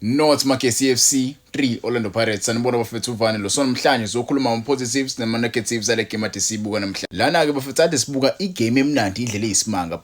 North Makesi FC 3 Orlando Pirates. Sanibona bafethu uvane lo sonamhlanje sizokhuluma ngama-positives nama-negatives ale game ade siyibuka namhlanje. Lana-ke bafethu ade sibuka igame emnandi indlela eyisimanga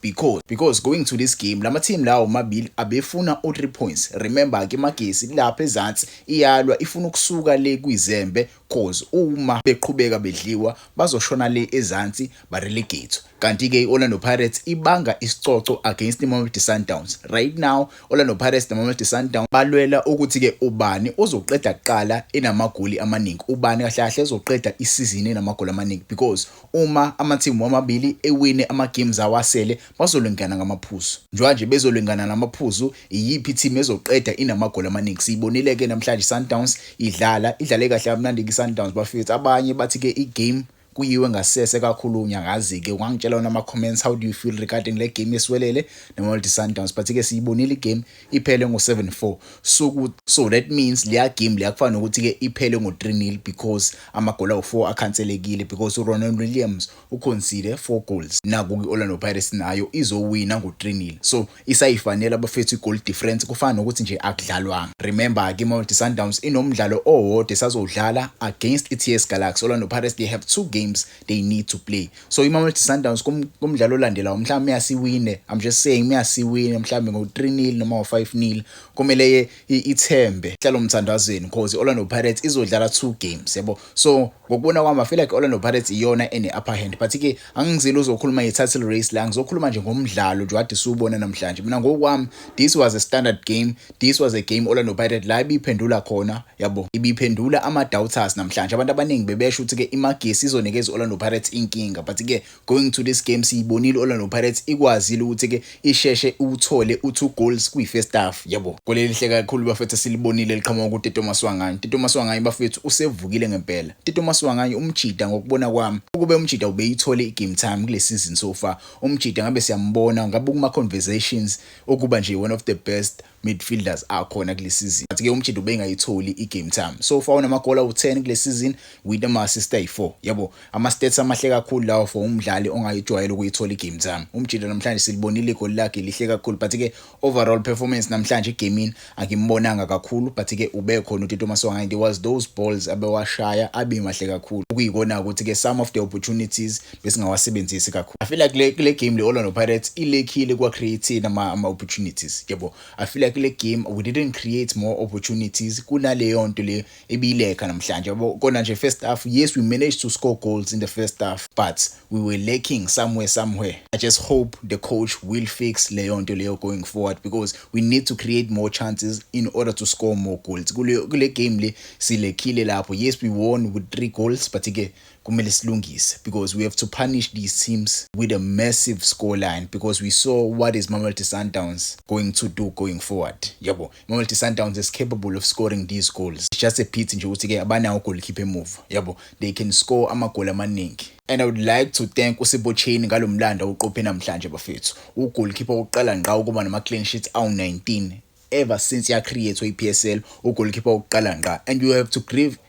because going to this game lama team lawo omabili abefuna u3 points. Remember ke Magesi lapha ezansi iyalwa ifuna ukusuka le kwizembe cause uma beqhubeka bedliwa bazoshona le ezansi ba relegate. Kanti ke Orlando Pirates ibanga isicoco against iMamelodi Sundowns. Right now Orlando Pirates neMamelodi Sundowns balwela ukuthi ke ubani ozoqeda kuqala enamagoli amaningi, ubani kahle kahle ezoqeda isizini enamagoli amaningi, because uma ama team wamabili ewine ama games awasele bazolingana ngamaphuzu. Njengoba bezolingana namaphuzu, iyiphi team ezoqeda inamagoli amaningi? Siyibonile ke namhlanje Sundowns idlale kahle kamnandi ke Sundowns bafethu. Abanye bathi ke igame kuyiwe ngasese kakhulu. Ngiyangazi ke wangitshela nama comments, how do you feel regarding le game yeswelele neMamelodi Sundowns? But ke siyibonile igame iphele ngo 7-4, so that means leya game leya kufanele ukuthi ke iphele ngo 3-0 because amagoli awu4 akhanselekile because uRonwen Williams uconcede 4 goals. Naku ke Orlando Pirates nayo izowina ngo 3-0, so isayifanele abafethu goal difference kufanele ukuthi nje akudlalwanga. Remember ke iMamelodi Sundowns inomdlalo owodwa esazodlala against iTS Galaxy. Orlando Pirates they have 2 games they need to play, so iMamelodi Sundowns kumdlalo olandelayo mhlawumbe uyasiwine, I'm just saying uyasiwine mhlawumbe ngo 3-0 noma 5-0, kumele ithembe hlalo umthandazweni because Orlando Pirates izodlala 2 games yabo. So ngokubona kwami I feel like Orlando Pirates iyona ene upper hand, but ke angizile uzokhuluma nge-title race la, ngizokhuluma nje ngomdlalo nje kade siwubona namhlanje. Mina ngokwami this was a standard game, this was a game Orlando Pirates la ibiphendula khona yabo, ibiphendula ama doubters namhlanje. Abantu abaningi bebesho ukuthi ke iMagesi izonikeza Orlando Pirates inkinga, but ke going to this game siyibonile Orlando Pirates ikwazile ukuthi ke isheshe uthole u2 goals kwi-first half yabo. Goleli hle kakhulu bafethu silibonile liqhamuka kuTito Maswanganyi. Tito Maswanganyi bafethu usevukile ngempela. Tito Maswanganyi umjida ngokubona kwami ukube umjida ubeyithole igame time kule season so far, umjida ngabe siyambona ngabe kuma conversations ukuba nje one of the best midfielders akhona kule season. But ke umjida ubengayitholi igame time so far, unamagola u10 kule season with ama assist ay4 yabo. Ama stats amahle kakhulu lawo for umdlali ongayijwayele ukuyithola igame time. Umjida namhlanje silibonile igoli lakhe lihle kakhulu, but ke overall performance namhlanje igamini akimbonanga kakhulu, but ke ube khona uTito Maswanganyi. There was those balls abewashaya abimahle kakhulu, ukuyikona ukuthi ke some of the opportunities besingawasebenzisi kakhulu. I feel like le game le Orlando Pirates ilekhile kwa create ama opportunities yabo. I feel like le game we didn't create more opportunities kunaleyo nto le ebileka namhlanje yabo. Kona nje first half, yes we managed to score goals in the first half, but we were lacking somewhere. I just hope the coach will fix leyo nto leyo going forward, because we need to create more chances in order to score more goals. Kule game le silekhile lapho. Yes we won with 3 goals, but ke kumele silungise, because we have to punish these teams with a massive scoreline, because we saw what is Mamelodi Sundowns going to do going forward yabo. Mamelodi Sundowns is capable of scoring these goals. It's just a pity nje ukuthi ke abanawo goalkeeper move yabo, they can score amagoli amaningi. And I would like to thank uSibocheni ngalomlando uqophe namhlanje bafethu. Ugoalkeeper oqala ngqa ukuba nama clean sheets awu19 ever since ya create iPSL, ugoalkeeper oqala ngqa. And you have to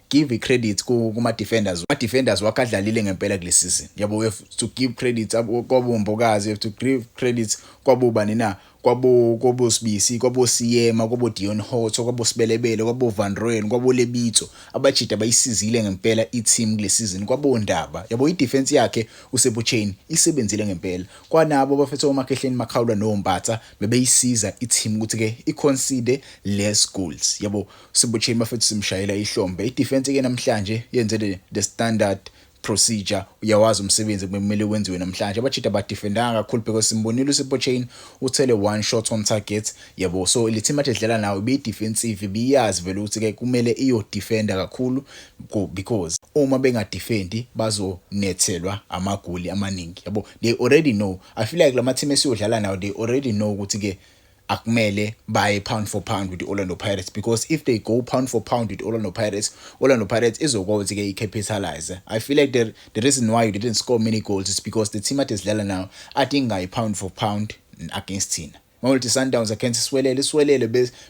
give a credit kuma defenders. Ama defenders wakadlalile ngempela kule season yabo. We have to give credit kwabo Mbokazi, we have to give credit kwabo bani na, kwabo Sibisi, kwabo Siyema, kwabo Dion Hotto, kwabo Sibelebele, kwabo Van Rooyen, kwabo Lebito. Abajida bayisizile ngempela i-team kule season. Kwabo Ndaba yabo, i-defense yakhe uSibocheni isebenzile ngempela. Kwanabo bafethu uMakehleni Makhawula noMbatha bebeyisiza i-team ukuthi ke i-concede less goals yabo. Sibocheni bafethu simshayela ihlombe. I-defense ke namhlanje yenze the standard procedure, uyawazi umsebenzi kumele wenziwe namhlanje. Abajida badefendanga kakhulu because simbonile uSibocheni uthele 1 shot on target yabo. So le team edlala nawo be defensive, biyazi vele ukuthi ke kumele iyo defender kakhulu, because uma benga defend bazonethelwa amagoli amaningi yabo. They already know. I feel like lama team esiyodlala nawo they already know ukuthi ke akumele buy pound for pound with the Orlando Pirates, because if they go pound for pound with Orlando Pirates izokwazi ke capitalize. I feel like the reason why you didn't score many goals is because the team at is now I think I pound for pound against Tina Mamelodi Sundowns akhenza iswelele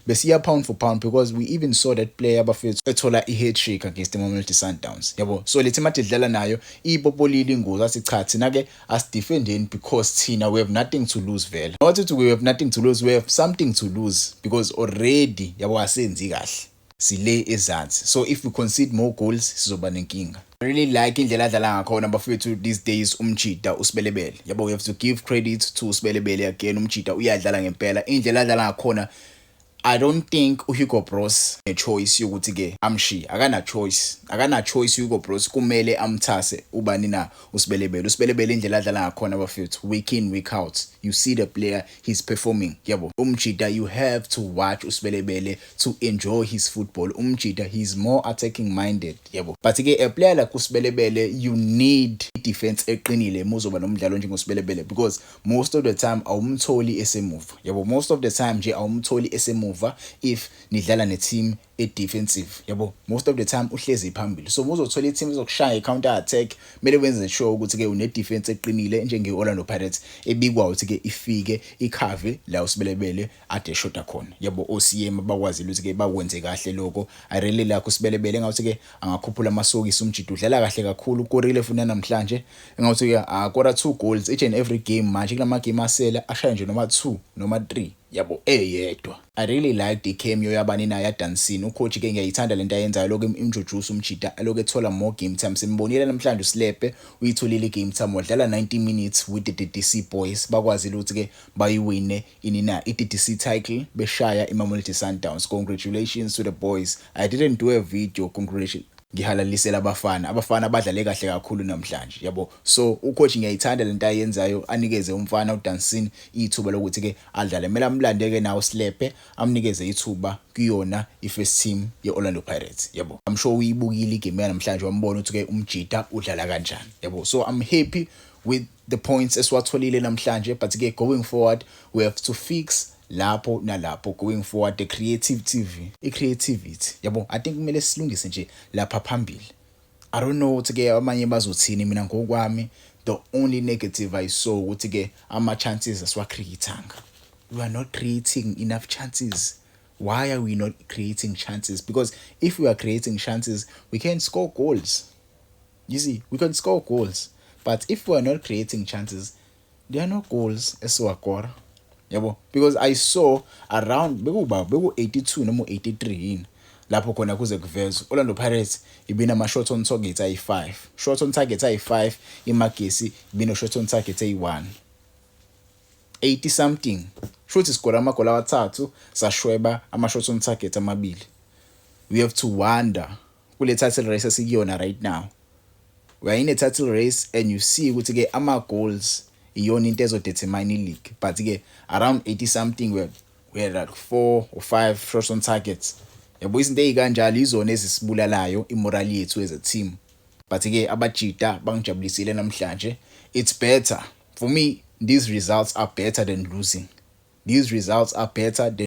besiya pound for pound, because we even saw that player abafethu ethola i-head trick against the Mamelodi Sundowns, yabo. So lethi mathi dlala nayo ipopolile ingozi athi cha thina ke asidefendeni, because thina we have nothing to lose vele. Not that we have nothing to lose, we have something to lose, because already yabo asenzi kahle, sile ezansi. So if we concede more goals sizoba nenkinga. I really like indlela adlala ngakhona bafethu these days umchita uSibelebele, yabo. We have to give credit to uSibelebele again. Umchita uyadlala ngempela indlela adlala ngakhona. I don't think uHugo Bros choice yokuthi ke amshiya, akana choice uHugo Bros, kumele amthase ubani na uSibelebele indlela adlala ngakhona bafethu, week in week out you see the player, he's performing, yabo. Umchita, you have to watch uSibelebele to enjoy his football. Umchita, he's more attacking minded, yabo. But ke a player like uSibelebele, you need defense eqinile muzoba nomdlalo njengoSibelebele, because most of the time awumtholi esemuva, yabo. Most of the time nje awumtholi esemuva if nidlala neteam defensive, yabo. Most of the time uhlezi phambili. So muzothola i-team izokushaya counter attack, mele wenze sure ukuthi ke une defense eqinile njenge Orlando Pirates ebikwa ukuthi ke ifike ikhave la uSibelebele ade shota khona, yabo. OCM bakwazile ukuthi ke bakwenze kahle lokho. I really like uSibelebele, ngathi ke angakhuphula amasokisi. Umjidi udlala kahle kakhulu, ukorile funa namhlanje, ngathi ke akora 2 goals each and every game manje. Kulama game asela ashaya nje noma 2 noma 3, yabo, eyedwa. I really like the cameo yabani na ya Dancing. Ucoach ke ngiyayithanda lento ayenzayo, lokho introduce umchita lokho ethola more game time. Simbonile namhlanje uSlepe uyitholile game time, wadlala 90 minutes with the DDC boys, bakwazile ukuthi ke bayiwine inina i-DDC title beshaya iMamelodi Sundowns. Congratulations to the boys. I didn't do a video congratulations, ngihalalisela abafana badlale kahle kakhulu namhlanje, yabo. So ucoach ngiyayithanda lento ayenzayo, anikeze umfana uDancing ithuba lokuthi ke adlale. Mela amlandeke nawo Slepe amnikeze ithuba kuyona i-first team ye-Orlando Pirates, yabo. I'm sure uyibukile igame namhlanje wambona ukuthi ke umjita udlala kanjani, yabo. So I'm happy with the points esiwatholile namhlanje, but ke going forward we have to fix lapho nalapho. Going forward the creativity, yabo. I think kumele silungise nje lapha phambili. I don't know ukuthi ke amanye bazothini. Mina ngokwami the only negative I saw ukuthi ke ama chances aswa creating. We are not creating enough chances. Why are we not creating chances? Because if we are creating chances, we can score goals. You see, we can score goals. But if we are not creating chances, there are no goals esiwakora, yabo. Because I saw around beku 82 noma 83 yini lapho khona kuze kuvezwe Orlando Pirates ibina ama shot on target ayi5, shot on target ayi5, iMagesi ibina shot on target ayi1, 80 something. Shothi score amagola amathathu sashweba ama shot on target amabili. We have to wonder kule title race esikuyona right now. We are in a title race and you see ukuthi ke ama goals iyona into ezodetermine i-league, but ke around 80 something we had like 4 or 5 shots on targets, yabo. Izinto ezikanjalo izona ezisibulalayo imorale yethu as a team. But ke abajita bangijabulisile namhlanje. It's better for me, these results are better than losing. These results are better than